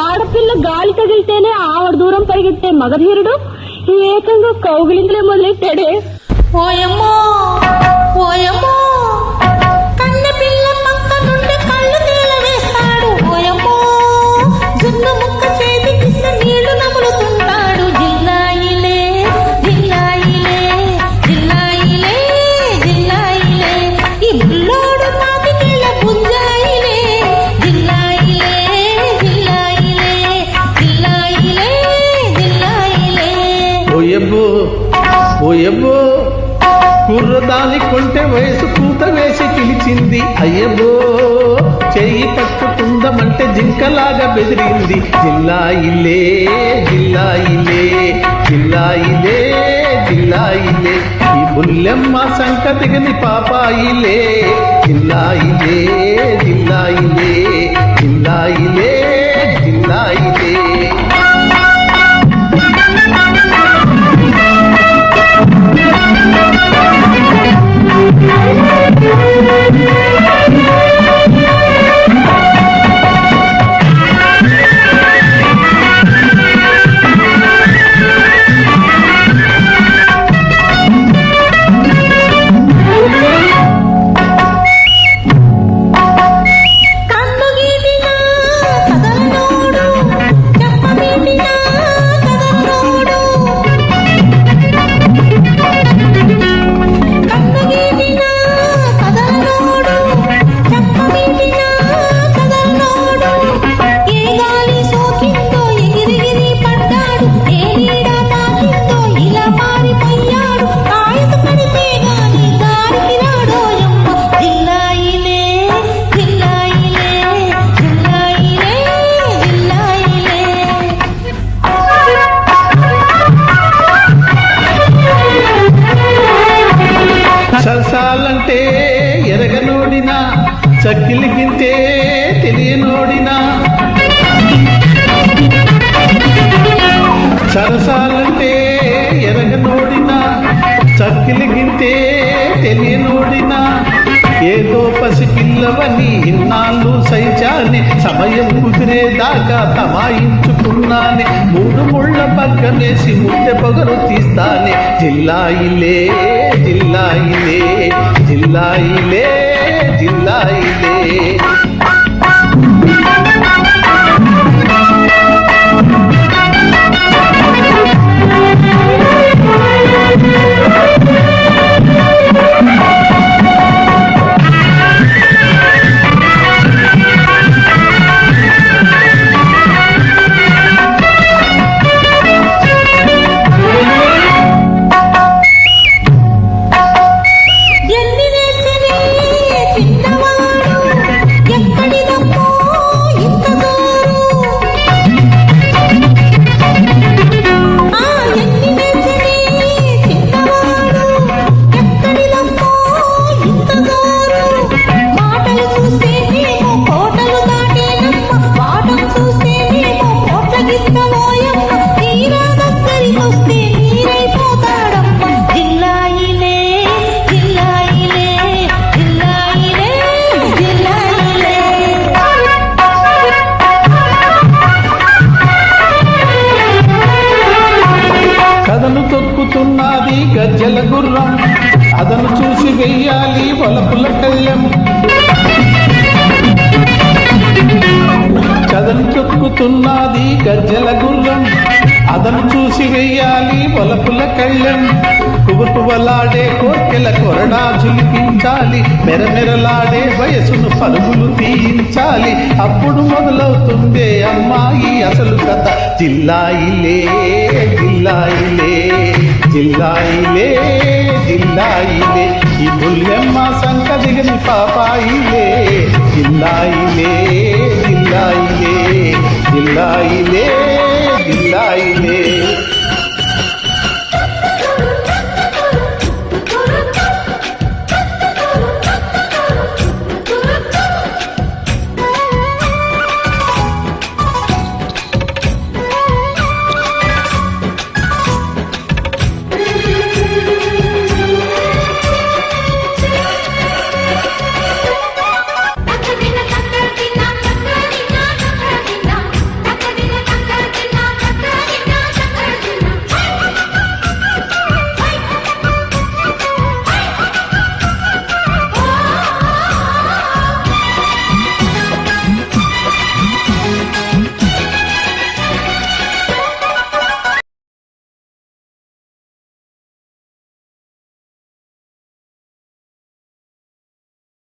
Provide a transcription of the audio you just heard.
ఆడపిల్ల గాలి తగిలితేనే ఆవిడ దూరం పరిగెత్తే మగధీరుడు ఏకంగా కౌగిలింతలే మొదలెట్టాడే. ఓయమ్మో ఓయమ్మో కన్నె పిల్ల పక్క నుండి కళ్ళు నీళ్ళ వేస్తాడు. ఓయమ్మో జున్ను ముక్క చేతికిస్తే నీళ్లు నములుతుంటాడు. జిల్లాయిలే జిల్లాయిలే జిల్లాయిలే జిల్లాయిలే ఈ బుల్లోడు పాతి నీళ్ళ పుంజాయిలే. జిల్లాయిలే జిల్లాయిలే జిల్లాయిలే జిల్లాయిలే. ఓయబ్బో ఓయబ్బో కుర్రదాని కొంటె వయసు కూత వేసి పిలిచింది. అయ్యబ్బో చెయ్యి పట్టుకుందమంటే జింకలాగా బెదిరింది. జిల్లాయిలే జిల్లాయిలే జిల్లాయిలే జిల్లాయిలే ఈ బుల్లెమ్మ సంకతిగని పాపాయిలే. జిల్లాయిలే జిల్లాయిలే జిల్లాయిలే జిల్లాయిలే. సరసాలంటే ఎరగనోడినా చక్కిలి గింతే తెలియనోడినా. సరసాలంటే ఎరగనోడినా చక్కిలి గింతే తెలియనోడినా. ఏదో పసిపిల్లవని ఇన్నాళ్ళు సైచాని సమయం కుదిరేదాకా తమాయించుకున్నానే. మూడు ముళ్ళ పక్కనేసి ముద్దె పొగరు తీస్తానే. జిల్లాయిలే జిల్లాయిలే జిల్లాయిలే జిల్లాయిలే. తొక్కుతున్నది గజ్జల గుర్రం అదను చూసి వెయ్యాలి వలపుల కళ్ళెం. కదను తొక్కుతున్నది గజ్జల గుర్రం అదను చూసి వెయ్యాలి వలపుల కళ్ళెం. కువకువలాడే కోర్కెల కొరడా ఝులిపించాలి. మెరమెరలాడే వయసును పరుగులు తీయించాలి. అప్పుడు మొదలవుతుందే అమ్మాయి అసలు కథ. జిల్లాయిలే జిల్లాయిలే జిల్లాయిలే జిల్లాయిలే ఈ బుల్లెమ్మ సంకదిగని పాపాయిలే. జిల్లాయిలే జిల్లాయిలే జిల్లాయిలే జిల్లాయిలే.